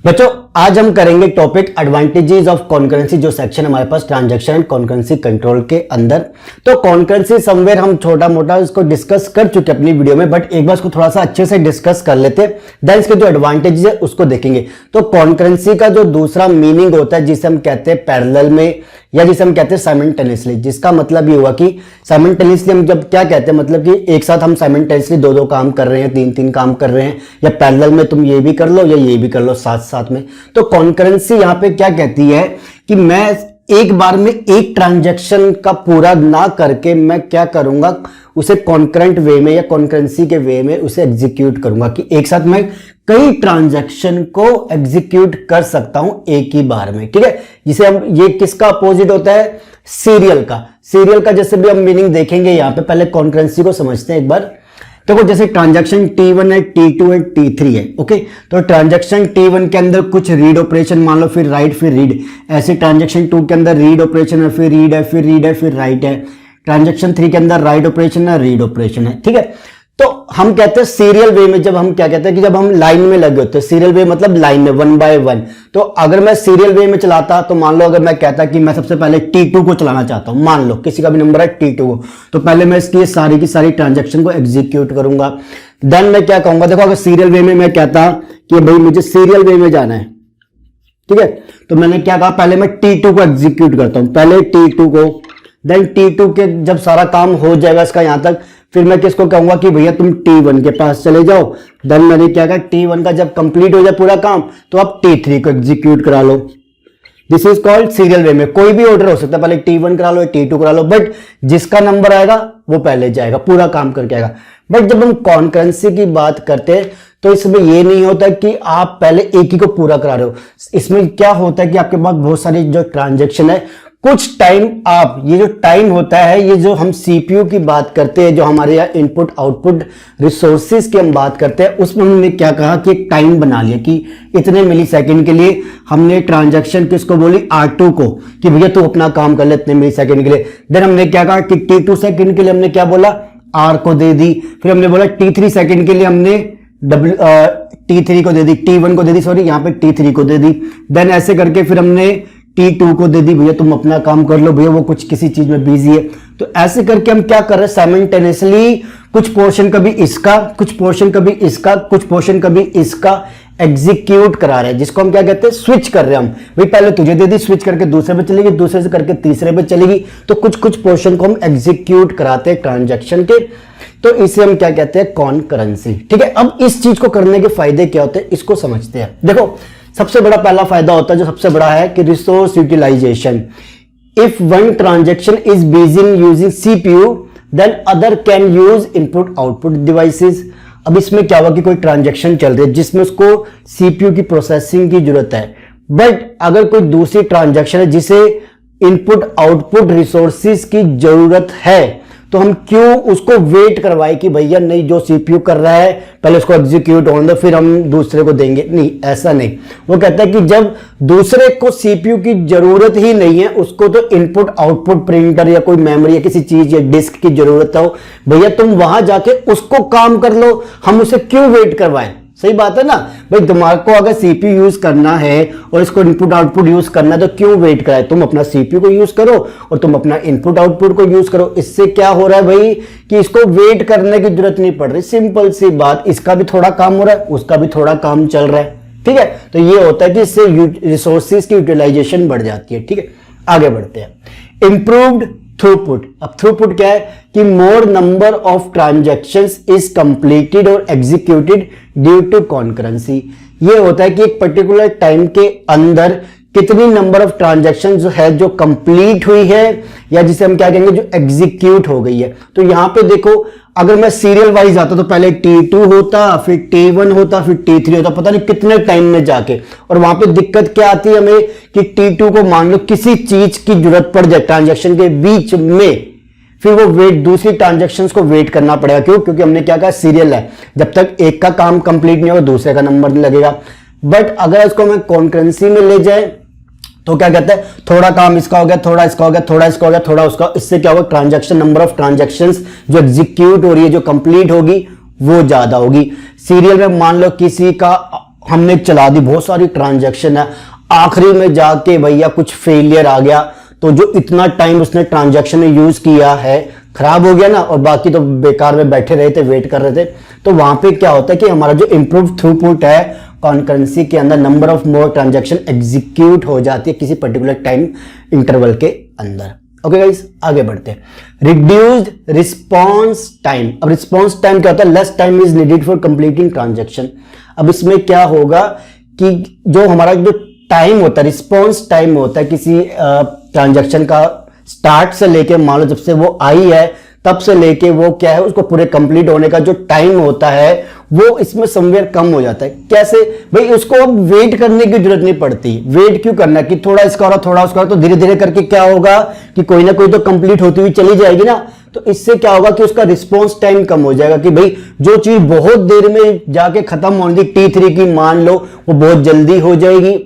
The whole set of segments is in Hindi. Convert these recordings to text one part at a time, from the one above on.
बच्चों आज हम करेंगे टॉपिक एडवांटेजेस ऑफ कॉन्करेंसी, जो सेक्शन हमारे पास ट्रांजैक्शन एंड कॉन्करेंसी कंट्रोल के अंदर। तो कॉन्करेंसी समवेयर हम छोटा मोटा इसको डिस्कस कर चुके अपनी वीडियो में, बट एक बार इसको थोड़ा सा अच्छे से डिस्कस कर लेते, देन इसके जो एडवांटेजेस है उसको देखेंगे। तो कॉन्करेंसी का जो दूसरा मीनिंग होता है जिसे हम कहते हैं पैरेलल में, या जिसे हम कहते हैं साइमल्टेनियसली, जिसका मतलब ये हुआ कि साइमल्टेनियसली हम जब क्या कहते हैं, मतलब कि एक साथ हम साइमल्टेनियसली दो काम कर रहे हैं, तीन काम कर रहे हैं, या पैरेलल में तुम ये भी कर लो या ये भी कर लो साथ साथ में। तो कॉन्करेंसी यहां पे क्या कहती है कि मैं एक बार में एक ट्रांजैक्शन का पूरा ना करके मैं क्या करूंगा, उसे कॉन्करेंट वे में या कॉन्करेंसी के वे में उसे एग्जीक्यूट करूंगा, कि एक साथ मैं कई ट्रांजैक्शन को एग्जीक्यूट कर सकता हूं एक ही बार में। ठीक है, जिसे हम, ये किसका अपोजिट होता है, सीरियल का। सीरियल का जैसे भी हम मीनिंग देखेंगे यहां पे, पहले कॉन्करेंसी को समझते हैं एक बार। देखो जैसे ट्रांजैक्शन T1 है, T2 है, T3 है। ओके, तो ट्रांजैक्शन T1 के अंदर कुछ रीड ऑपरेशन मान लो, फिर राइट फिर रीड। ऐसे ट्रांजैक्शन 2 के अंदर रीड ऑपरेशन है, फिर रीड है, फिर रीड है, फिर राइट है। ट्रांजैक्शन 3 के अंदर राइट ऑपरेशन है, रीड ऑपरेशन है। ठीक है, तो हम कहते हैं सीरियल वे में, जब हम क्या कहते हैं कि जब हम लाइन में लगे होते हैं, सीरियल वे मतलब लाइन में 1 by 1। तो अगर मैं सीरियल वे में चलाता, तो मान लो अगर मैं कहता कि मैं सबसे पहले T2 को चलाना चाहता हूं, मान लो किसी का भी नंबर है T2 को, तो पहले मैं इसकी सारी की सारी ट्रांजैक्शन को एग्जीक्यूट करूंगा। देन मैं क्या कहूंगा, देखो अगर सीरियल वे में मैं कहता कि भाई मुझे सीरियल वे में जाना है, ठीक है, तो मैंने क्या कहा, पहले मैं T2 को एग्जीक्यूट करता हूं, पहले T2 को, देन T2 के जब सारा काम हो जाएगा इसका यहां तक, फिर मैं किसको कहूंगा कि भैया तुम T1 के पास चले जाओ। देन मैंने क्या कहा, T1 का जब कंप्लीट हो जाए पूरा काम, तो आप T3 को एग्जीक्यूट करा लो। दिस इज कॉल्ड सीरियल वे में। कोई भी ऑर्डर हो सकता है, पहले T1 करा लो, T2 करा लो, बट जिसका नंबर आएगा वो पहले जाएगा, पूरा काम करके आएगा। बट जब हम कॉन्करेंसी की बात करते हैं तो इसमें ये नहीं होता कि आप पहले एक ही को पूरा करा रहे हो। इसमें क्या होता है कि आपके पास बहुत सारी जो ट्रांजैक्शन है, कुछ टाइम आप, ये जो टाइम होता है, ये जो हम सीपीयू की बात करते हैं, जो हमारे यहाँ इनपुट आउटपुट रिसोर्सेज की हम बात करते हैं, उसमें हमने क्या कहा कि एक टाइम बना लिया कि इतने मिली सेकेंड के लिए हमने ट्रांजैक्शन किसको बोली, R2 को, कि भैया तू अपना काम कर ले इतने मिली सेकेंड के लिए। देन हमने क्या कहा कि T2 सेकेंड के लिए हमने क्या बोला, R को दे दी। फिर हमने बोला T3 सेकेंड के लिए हमने T3 को दे दी, T1 को दे दी, सॉरी यहाँ पे T3 को दे दी। देन ऐसे करके फिर हमने T2 को दे दी, भैया तुम अपना काम कर लो, भैया वो कुछ किसी चीज में बिजी है। तो ऐसे करके हम क्या कर रहे हैं, साइमल्टेनियसली कुछ पोर्शन कभी इसका, कुछ पोर्शन कभी इसका, कुछ पोर्शन कभी इसका एग्जीक्यूट करा रहे हैं, जिसको हम क्या कहते हैं, स्विच कर रहे हैं हम। भाई पहले तुझे दे दी, स्विच करके दूसरे पे चलेगी, दूसरे से करके तीसरे पे चलेगी। तो कुछ कुछ पोर्शन को हम एग्जीक्यूट कराते हैं ट्रांजैक्शन के, तो इसे हम क्या कहते हैं, कॉन्करेंसी। ठीक है, अब इस चीज को करने के फायदे क्या होते हैं इसको समझते हैं। देखो सबसे बड़ा पहला फायदा होता है, जो सबसे बड़ा है, कि resource utilization. If one transaction is busy in using CPU, then other can use input output devices. अब इसमें क्या हुआ कि कोई ट्रांजैक्शन चल रही है जिसमें उसको सीपीयू की प्रोसेसिंग की जरूरत है, बट अगर कोई दूसरी ट्रांजैक्शन है जिसे इनपुट आउटपुट रिसोर्सेज की जरूरत है, तो हम क्यों उसको वेट करवाए कि भैया नहीं, जो सीपीयू कर रहा है पहले उसको एग्जीक्यूट होने दो, फिर हम दूसरे को देंगे। नहीं, ऐसा नहीं। वो कहता है कि जब दूसरे को सीपीयू की जरूरत ही नहीं है, उसको तो इनपुट आउटपुट प्रिंटर या कोई मेमोरी या किसी चीज या डिस्क की जरूरत हो, भैया तुम वहां जाके उसको काम कर लो, हम उसे क्यों वेट करवाएं। सही बात है ना भाई, दिमाग को अगर सीपीयू यूज करना है और इसको इनपुट आउटपुट यूज करना है, तो क्यों वेट कराए, तुम अपना सीपीयू को यूज करो और तुम अपना इनपुट आउटपुट को यूज करो। इससे क्या हो रहा है भाई कि इसको वेट करने की जरूरत नहीं पड़ रही, सिंपल सी बात। इसका भी थोड़ा काम हो रहा है, उसका भी थोड़ा काम चल रहा है। ठीक है, तो ये होता है कि इससे रिसोर्सेज की यूटिलाइजेशन बढ़ जाती है। ठीक है, आगे बढ़ते हैं। Improved throughput. अब थ्रूपुट क्या है कि मोर number of transactions is completed और एग्जीक्यूटेड ड्यू टू कॉन्करेंसी। ये होता है कि एक पर्टिकुलर टाइम के अंदर कितनी नंबर ऑफ ट्रांजैक्शन जो है जो कंप्लीट हुई है, या जिसे हम क्या कहेंगे जो एग्जीक्यूट हो गई है। तो यहां पे देखो, अगर मैं सीरियल वाइज आता तो पहले T2 होता, फिर T1 होता, फिर T3 होता, पता नहीं कितने टाइम में जाके। और वहां पे दिक्कत क्या आती है हमें कि T2 को मान लो किसी चीज की जरूरत पड़ जाए ट्रांजैक्शन के बीच में, फिर वो वेट, दूसरी ट्रांजैक्शंस को वेट करना पड़ेगा। क्यों? क्योंकि हमने क्या कहा, सीरियल है, जब तक एक का काम कंप्लीट नहीं होगा दूसरे का नंबर नहीं लगेगा। बट अगर इसको हमें कॉन्करेंसी में ले जाए तो क्या कहते हैं, थोड़ा काम इसका हो गया, थोड़ा इसका हो गया, थोड़ा इसका हो गया, थोड़ा उसका, इससे क्या होगा, ट्रांजैक्शन, नंबर ऑफ ट्रांजैक्शंस जो एग्जीक्यूट हो रही है, जो कंप्लीट होगी वो ज्यादा होगी। सीरियल में मान लो किसी का हमने चला दी, बहुत सारी ट्रांजैक्शन है, आखिरी में जाके भैया कुछ फेलियर आ गया, तो जो इतना टाइम उसने ट्रांजैक्शन में यूज किया है खराब हो गया ना, और बाकी तो बेकार में बैठे रहे थे, वेट कर रहे थे। तो वहां पे क्या होता है कि हमारा जो इंप्रूव थ्रूपुट है कॉन्करेंसी के अंदर, number of more transaction execute हो जाती है किसी पर्टिकुलर टाइम इंटरवल के अंदर। ओके गाइस, आगे बढ़ते हैं। Reduced response time. अब रिस्पॉन्स टाइम क्या होता है, less time is needed for completing transaction. अब इसमें क्या होगा कि जो हमारा जो टाइम होता है, रिस्पॉन्स टाइम होता है किसी ट्रांजैक्शन का, स्टार्ट से लेके मान लो जब से वो आई है तब से लेके वो क्या है उसको पूरे कंप्लीट होने का जो टाइम होता है वो इसमें समवेयर कम हो जाता है। कैसे भाई, उसको अब वेट करने की जरूरत नहीं पड़ती। वेट क्यों करना कि थोड़ा इसका हो रहा, थोड़ा उसका हो रहा, तो धीरे धीरे करके क्या होगा कि कोई ना कोई तो कंप्लीट होती हुई चली जाएगी ना। तो इससे क्या होगा कि उसका रिस्पॉन्स टाइम कम हो जाएगा कि भाई जो चीज बहुत देर में जाके खत्म होने थी, T3 की मान लो, वो बहुत जल्दी हो जाएगी।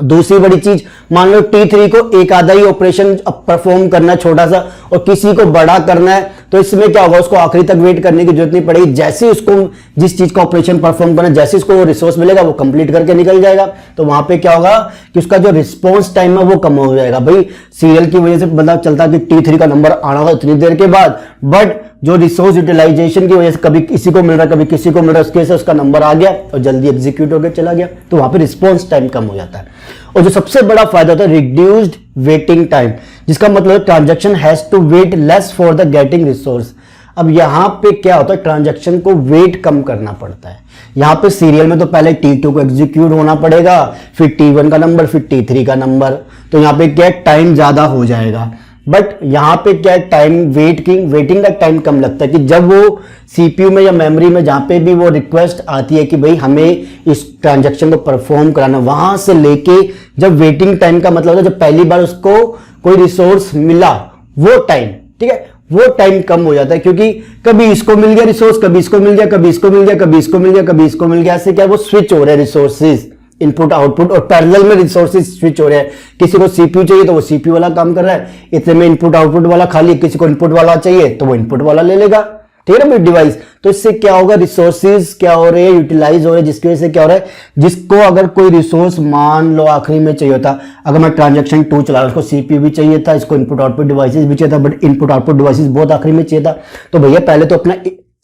दूसरी बड़ी चीज, मान लो T3 को एक आधा ही ऑपरेशन परफॉर्म करना है छोटा सा, और किसी को बड़ा करना है, तो इसमें क्या होगा, उसको आखिरी तक वेट करने की जरूरत नहीं पड़ेगी। जैसे उसको जिस चीज का ऑपरेशन परफॉर्म करना है, जैसे उसको वो रिसोर्स मिलेगा वो कंप्लीट करके निकल जाएगा। तो वहां पे क्या होगा कि उसका जो रिस्पॉन्स टाइम है वो कम हो जाएगा। भाई सीरियल की वजह से पता चलता है कि T3 का नंबर आना होगा इतनी देर के बाद, बट जो रिसोर्स यूटिलाइजेशन की वजह से कभी किसी को मिल रहा है, कभी किसी को मिल रहा है, उसकी वजह से उसका नंबर आ गया और जल्दी एग्जीक्यूट होकर चला गया। तो वहां पे रिस्पॉन्स टाइम कम हो जाता है। और जो सबसे बड़ा फायदा होता है रिड्यूस्ड वेटिंग टाइम, जिसका मतलब transaction has to wait less for the getting resource. अब यहां पे क्या होता है, ट्रांजैक्शन को वेट कम करना पड़ता है। यहां पे सीरियल में तो पहले T2 को एग्जीक्यूट होना पड़ेगा, फिर T1 का नंबर, फिर T3 का नंबर, तो यहां पे क्या टाइम ज्यादा हो जाएगा। बट यहां पे क्या टाइम वेटिंग का टाइम कम लगता है कि जब वो सीपीयू में या मेमोरी में जहां पे भी वो रिक्वेस्ट आती है कि भाई हमें इस ट्रांजैक्शन को परफॉर्म कराना, वहां से लेके जब वेटिंग टाइम का मतलब है जब पहली बार उसको कोई रिसोर्स मिला वो टाइम, ठीक है, वो टाइम कम हो जाता है। क्योंकि कभी इसको मिल गया रिसोर्स, कभी इसको मिल गया, कभी इसको मिल गया, कभी इसको मिल गया, कभी इसको मिल गया, ऐसे क्या वो स्विच हो रहे हैं रिसोर्सेज, इनपुट आउटपुट, और पैरेलल में रिसोर्सेज स्विच हो रहे हैं। किसी को सीपीयू चाहिए तो वो सीपीयू वाला काम कर रहा है, इतने में इनपुट आउटपुट वाला खाली, किसी को इनपुट वाला चाहिए तो वो इनपुट वाला ले लेगा, ठीक है ना डिवाइस। तो इससे क्या होगा, रिसोर्सेज क्या हो रहे हैं, यूटिलाइज हो रहे हैं, जिसकी वजह से क्या हो रहा है, जिसको अगर कोई रिसोर्स मान लो आखिरी में चाहिए होता, अगर मैं ट्रांजैक्शन 2 चला रहा, उसको सीपीयू भी चाहिए था, इसको इनपुट आउटपुट डिवाइसेस भी चाहिए था, बट इनपुट आउटपुट डिवाइसेस बहुत आखिरी में चाहिए था, तो भैया पहले तो अपना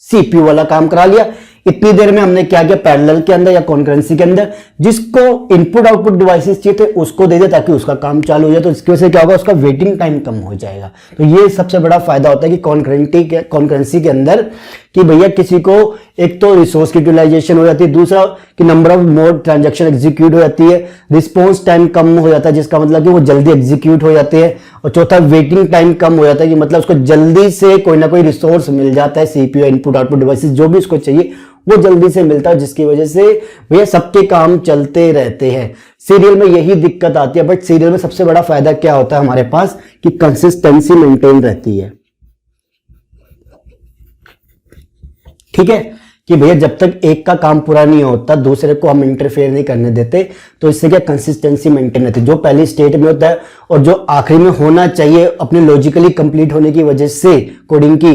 सीपीयू वाला काम करा लिया। इतनी देर में हमने क्या किया, पैरेलल के अंदर या कॉन्करेंसी के अंदर जिसको इनपुट आउटपुट डिवाइसेस चाहिए थे उसको दे दे ताकि उसका काम चालू हो जाए। तो इसकी वजह से क्या होगा, उसका वेटिंग टाइम कम हो जाएगा। तो ये सबसे बड़ा फायदा होता है कि कॉन्करेंसी के अंदर कि भैया किसी को एक तो रिसोर्स की यूटिलाइजेशन हो जाती है, दूसरा कि number of mode transaction execute हो जाती है, रिस्पॉन्स टाइम कम हो जाता है जिसका मतलब कि वो जल्दी एग्जीक्यूट हो जाते हैं, और चौथा वेटिंग टाइम कम हो जाता है कि मतलब उसको जल्दी से कोई ना कोई रिसोर्स मिल जाता है, सीपीयू इनपुट आउटपुट डिवाइसेस जो भी उसको चाहिए वो जल्दी से मिलता है, जिसकी वजह से भैया सबके काम चलते रहते हैं। सीरियल में यही दिक्कत आती है, बट सीरियल में सबसे बड़ा फायदा क्या होता है हमारे पास कि कंसिस्टेंसी मेंटेन रहती है, ठीक है, कि भैया जब तक एक का काम पूरा नहीं होता दूसरे को हम इंटरफेयर नहीं करने देते। तो इससे क्या कंसिस्टेंसी मेंटेन रहती है, जो पहली स्टेट में होता है और जो आखिरी में होना चाहिए अपने लॉजिकली कंप्लीट होने की वजह से कोडिंग की,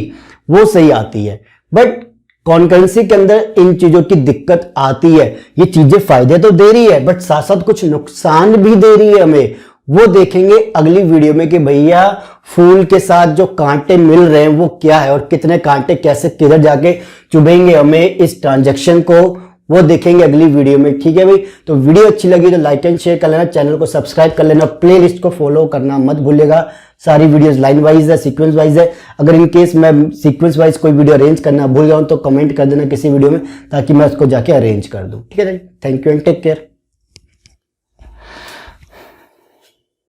वो सही आती है। बट कॉन्करेंसी के अंदर इन चीजों की दिक्कत आती है। ये चीजें फायदे तो दे रही है बट साथ साथ कुछ नुकसान भी दे रही है हमें, वो देखेंगे अगली वीडियो में कि भैया फूल के साथ जो कांटे मिल रहे हैं वो क्या है और कितने कांटे कैसे किधर जाके चुभेंगे हमें इस ट्रांजैक्शन को, वो देखेंगे अगली वीडियो में, ठीक है भाई। तो वीडियो अच्छी लगी तो लाइक एंड शेयर कर लेना, चैनल को सब्सक्राइब कर लेना, प्लेलिस्ट को फॉलो करना मत भूलिएगा। सारी वीडियोस लाइन वाइज है, सीक्वेंस वाइज है। अगर इन केस मैं सीक्वेंस वाइज कोई वीडियो अरेंज करना भूल गया हूं तो कमेंट कर देना किसी वीडियो में ताकि मैं उसको जाके अरेंज कर दूं, ठीक है। Thank you and take care.